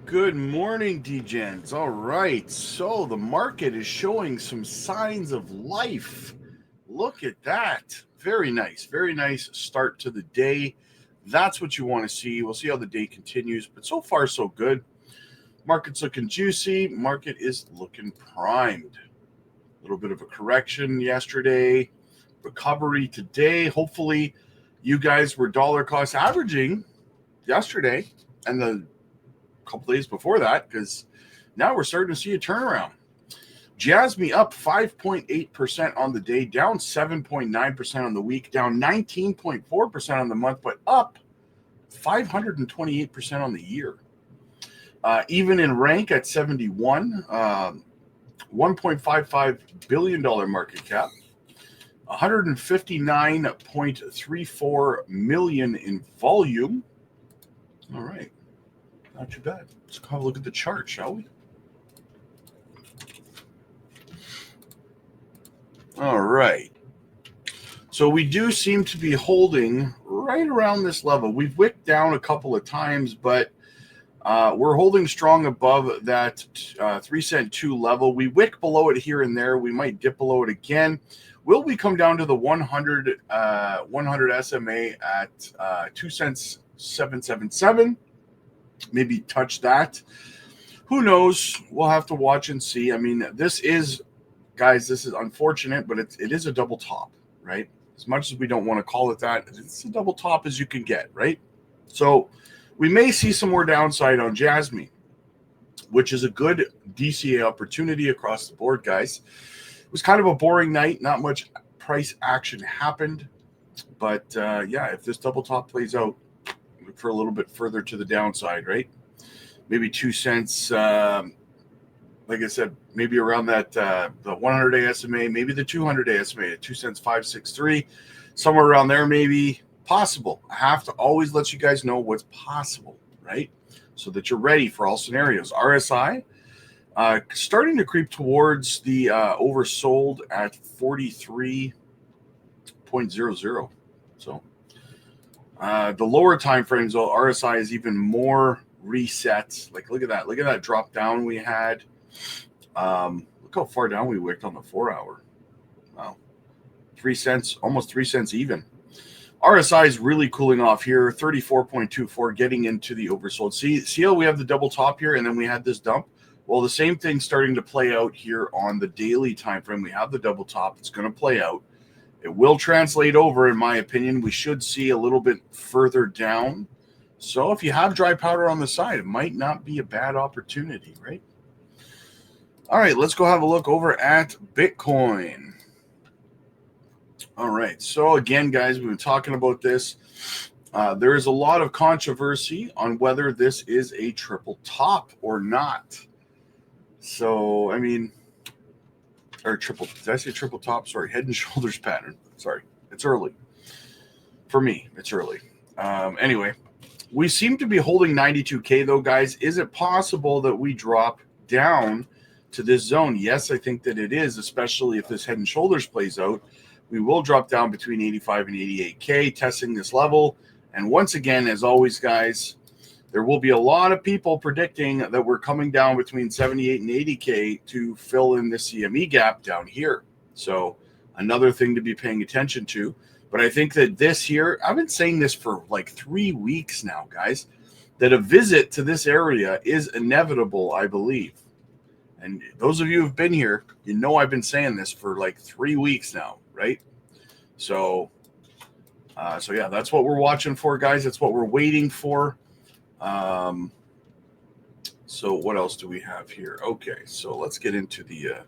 Good morning, DGens. All right, so the market is showing some signs of life. Look at that. Very nice. Very nice start to the day. That's what you want to see. We'll see how the day continues, but so far, so good. Market's looking juicy. Market is looking primed. A little bit of a correction yesterday, recovery today. Hopefully, you guys were dollar cost averaging yesterday and the couple days before that, because now we're starting to see a turnaround. JASMY up 5.8% on the day, down 7.9% on the week, down 19.4% on the month, but up 528% on the year. Even in rank at 71, $1.55 billion market cap, 159.34 million in volume. All right. Not too bad. Let's have a look at the chart, shall we? All right. So we do seem to be holding right around this level. We've wicked down a couple of times, but we're holding strong above that 3 cent 2 level. We wick below it here and there. We might dip below it again. Will we come down to the 100 SMA at 2 cents 777? Maybe touch that. Who knows? We'll have to watch and see. I mean, this is, guys, this is unfortunate, but it is a double top, right? As much as we don't want to call it that, it's a double top as you can get, right? So we may see some more downside on JASMY, which is a good DCA opportunity across the board, guys. It was kind of a boring night. Not much price action happened. But, yeah, if this double top plays out, look for a little bit further to the downside, right? Maybe 2 cents, like I said, maybe around that the 100-day SMA, maybe the 200-day SMA at 2 cents 563, somewhere around there, maybe possible. I have to always let you guys know what's possible, right? So that you're ready for all scenarios. RSI starting to creep towards the oversold at 43.00. So the lower time frames, though, RSI is even more reset. Like, look at that. Look at that drop down we had. Look how far down we wicked on the 4 hour. Wow. 3 cents, almost 3 cents even. RSI is really cooling off here. 34.24, getting into the oversold. See how we have the double top here, and then we had this dump? Well, the same thing's starting to play out here on the daily time frame. We have the double top. It's going to play out. It will translate over, in my opinion. We should see a little bit further down. So if you have dry powder on the side, it might not be a bad opportunity, right? All right, let's go have a look over at Bitcoin. All right, so again, guys, we've been talking about this. There is a lot of controversy on whether this is a triple top or not. So, I mean, or triple, did I say triple top? Sorry, head and shoulders pattern. Sorry, it's early. For me, it's early. Anyway, we seem to be holding 92K though, guys. Is it possible that we drop down to this zone? Yes, I think that it is, especially if this head and shoulders plays out. We will drop down between 85 and 88K, testing this level. And once again, as always, guys, there will be a lot of people predicting that we're coming down between 78 and 80K to fill in the CME gap down here. So another thing to be paying attention to. But I think that this here, I've been saying this for like 3 weeks now, guys, that a visit to this area is inevitable, I believe. And those of you who've been here, you know I've been saying this for like 3 weeks now, right? So yeah, that's what we're watching for, guys. That's what we're waiting for. So what else do we have here? Okay, so let's get into the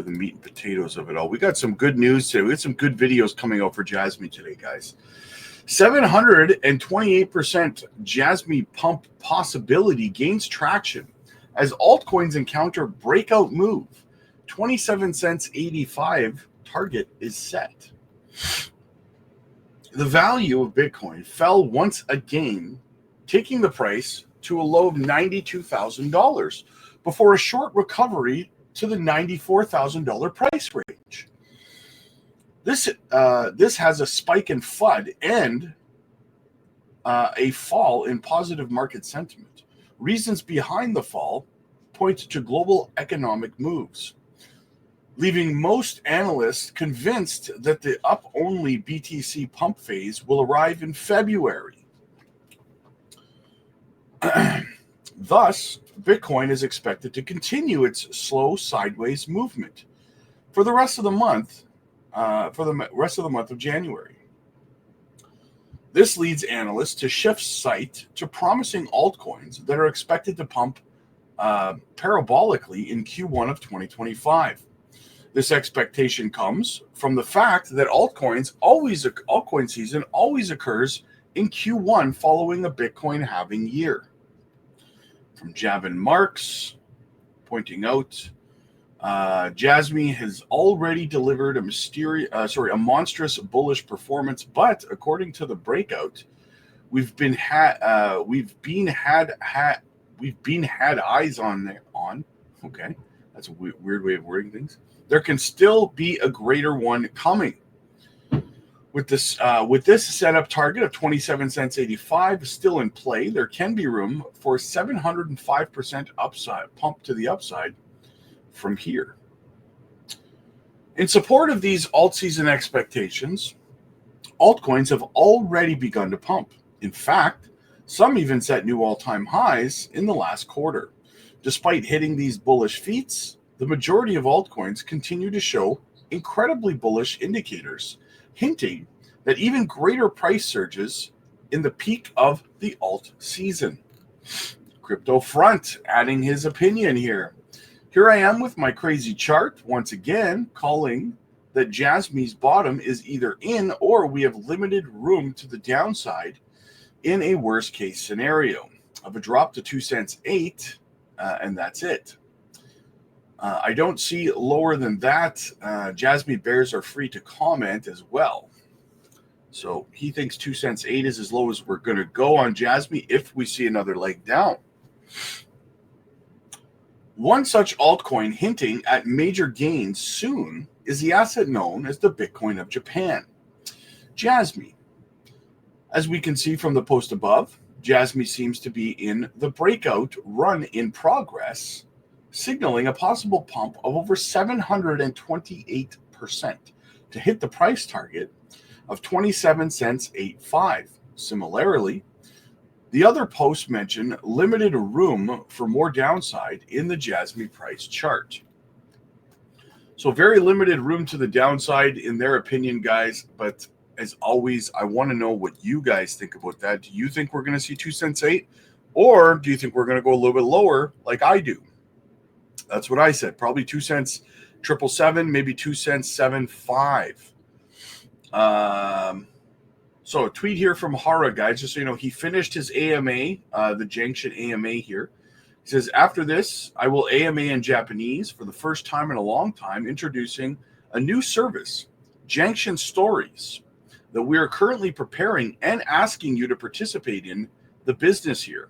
meat and potatoes of it all. We got some good news today. We got some good videos coming out for JASMY today, guys. 728% JASMY pump possibility gains traction as altcoins encounter breakout move. 27 cents 85 target is set. The value of Bitcoin fell once again, taking the price to a low of $92,000 before a short recovery to the $94,000 price range. This has a spike in FUD and a fall in positive market sentiment. Reasons behind the fall point to global economic moves, leaving most analysts convinced that the up-only BTC pump phase will arrive in February. Thus, Bitcoin is expected to continue its slow sideways movement for the rest of the month, of January. This leads analysts to shift sight to promising altcoins that are expected to pump parabolically in Q1 of 2025. This expectation comes from the fact that altcoin season always occurs in Q1 following a Bitcoin halving year. From Javin Marks, pointing out, JASMY has already delivered a monstrous bullish performance, but according to the breakout, we've been had eyes on. Okay, that's a weird way of wording things. There can still be a greater one coming. With this setup target of 27 cents 85 still in play, there can be room for 705% upside pump to the upside from here. In support of these alt season expectations, altcoins have already begun to pump. In fact, some even set new all-time highs in the last quarter. Despite hitting these bullish feats, the majority of altcoins continue to show incredibly bullish indicators, hinting that even greater price surges in the peak of the alt season. Crypto Front adding his opinion here. Here I am with my crazy chart, once again calling that JASMY's bottom is either in or we have limited room to the downside in a worst case scenario of a drop to 2 cents 8, and that's it. I don't see lower than that. JASMY bears are free to comment as well. So he thinks 2 cents 8 is as low as we're going to go on JASMY if we see another leg down. One such altcoin hinting at major gains soon is the asset known as the Bitcoin of Japan, JASMY. As we can see from the post above, JASMY seems to be in the breakout run in progress, signaling a possible pump of over 728% to hit the price target of 27 cents 85. Similarly, the other posts mention limited room for more downside in the JASMY price chart. So very limited room to the downside in their opinion, guys. But as always, I want to know what you guys think about that. Do you think we're going to see 2 cents 8? Or do you think we're going to go a little bit lower like I do? That's what I said. Probably 2 cents 777, maybe 2 cents 75. So a tweet here from Hara, guys, just so you know, he finished his AMA, the Junction AMA here. He says, after this, I will AMA in Japanese for the first time in a long time, introducing a new service, Junction Stories, that we are currently preparing and asking you to participate in the business here.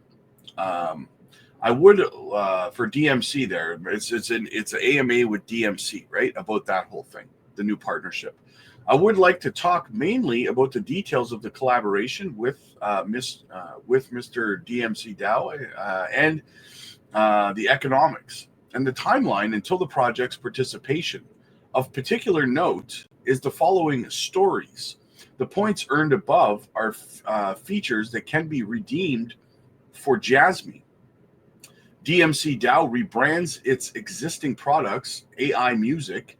I would, for DMC there, it's an AMA with DMC, right, about that whole thing, the new partnership. I would like to talk mainly about the details of the collaboration with Mr. DMC DAO and the economics and the timeline until the project's participation. Of particular note is the following stories. The points earned above are features that can be redeemed for JASMY. DMC DAO rebrands its existing products, AI Music.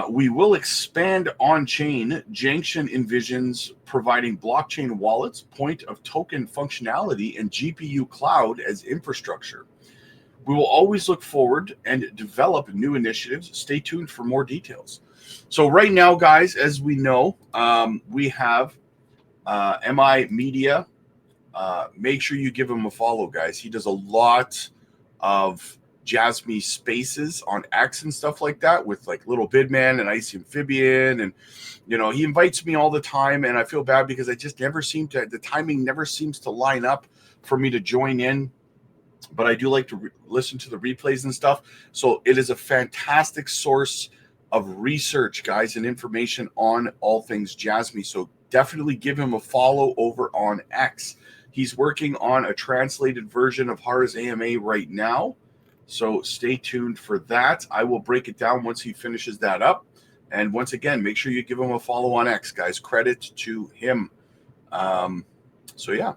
We will expand on-chain. Junction envisions providing blockchain wallets, point of token functionality, and GPU cloud as infrastructure. We will always look forward and develop new initiatives. Stay tuned for more details. So right now, guys, as we know, we have MI Media. Make sure you give him a follow, guys. He does a lot of JASMY spaces on X and stuff like that with like Little Bidman and Icy Amphibian, and he invites me all the time, and I feel bad because I just never seem to, the timing never seems to line up for me to join in, but I do like to listen to the replays and stuff. So it is a fantastic source of research, guys, and information on all things JASMY. So definitely give him a follow over on X. He's working on a translated version of Hara's AMA right now. So stay tuned for that. I will break it down once he finishes that up. And once again, make sure you give him a follow on X, guys. Credit to him. So yeah.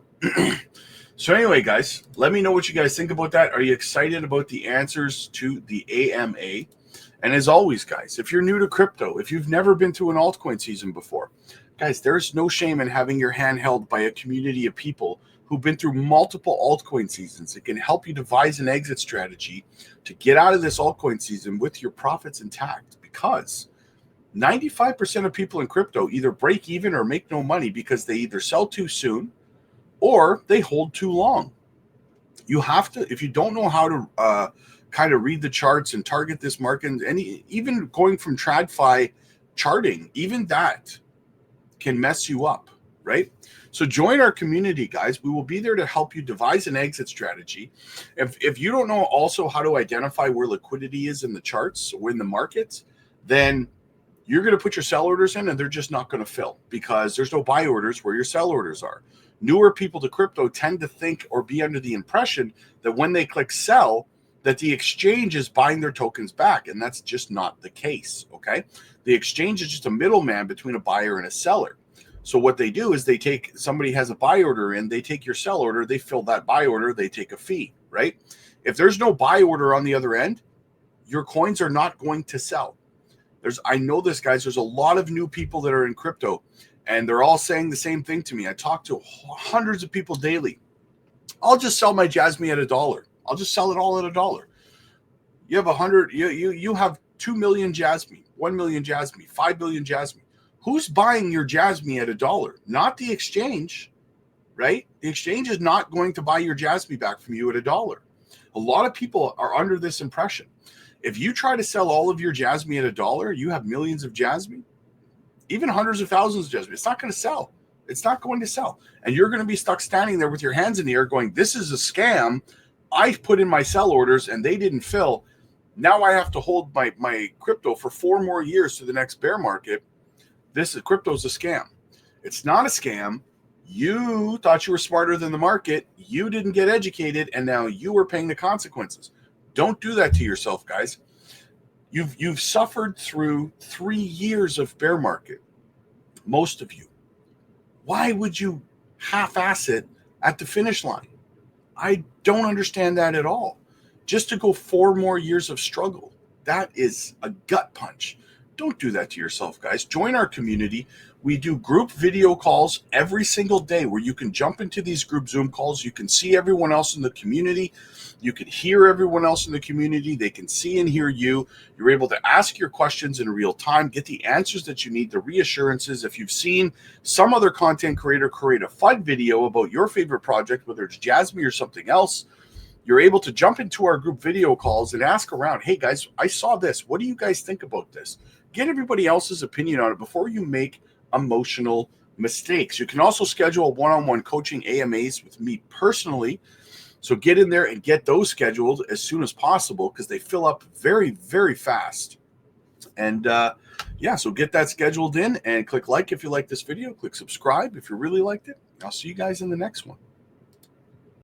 So anyway, guys, let me know what you guys think about that. Are you excited about the answers to the AMA? And as always, guys, if you're new to crypto, if you've never been through an altcoin season before, guys, there's no shame in having your hand held by a community of people who've been through multiple altcoin seasons. It can help you devise an exit strategy to get out of this altcoin season with your profits intact, because 95% of people in crypto either break even or make no money because they either sell too soon or they hold too long. You have to, if you don't know how to kind of read the charts and target this market, and even going from TradFi charting, even that can mess you up, right? So join our community, guys. We will be there to help you devise an exit strategy. If you don't know also how to identify where liquidity is in the charts or in the markets, then you're going to put your sell orders in and they're just not going to fill because there's no buy orders where your sell orders are. Newer people to crypto tend to think or be under the impression that when they click sell, that the exchange is buying their tokens back. And that's just not the case, okay? The exchange is just a middleman between a buyer and a seller. So what they do is they take, somebody has a buy order in, they take your sell order, they fill that buy order, they take a fee, right? If there's no buy order on the other end, your coins are not going to sell. I know this, guys, there's a lot of new people that are in crypto and they're all saying the same thing to me. I talk to hundreds of people daily. I'll just sell my JASMY at $1. I'll just sell it all at $1. You have 100, you have 2 million JASMY, 1 million JASMY, 5 billion JASMY. Who's buying your JASMY at $1? Not the exchange, right? The exchange is not going to buy your JASMY back from you at $1. A lot of people are under this impression. If you try to sell all of your JASMY at $1, you have millions of JASMY, even hundreds of thousands of JASMY. It's not going to sell. It's not going to sell. And you're going to be stuck standing there with your hands in the air going, this is a scam. I put in my sell orders and they didn't fill. Now I have to hold my crypto for 4 more years to the next bear market. Crypto's a scam. It's not a scam. You thought you were smarter than the market. You didn't get educated, and now you are paying the consequences. Don't do that to yourself, guys. You've suffered through 3 years of bear market, most of you. Why would you half-ass it at the finish line? I don't understand that at all. Just to go 4 more years of struggle, that is a gut punch. Don't do that to yourself, guys. Join our community. We do group video calls every single day where you can jump into these group Zoom calls. You can see everyone else in the community. You can hear everyone else in the community. They can see and hear you. You're able to ask your questions in real time, get the answers that you need, the reassurances. If you've seen some other content creator create a FUD video about your favorite project, whether it's JASMY or something else, you're able to jump into our group video calls and ask around, hey guys, I saw this. What do you guys think about this? Get everybody else's opinion on it before you make emotional mistakes. You can also schedule one-on-one coaching AMAs with me personally. So get in there and get those scheduled as soon as possible because they fill up very, very fast. And yeah, so get that scheduled in and click like if you like this video. Click subscribe if you really liked it. I'll see you guys in the next one.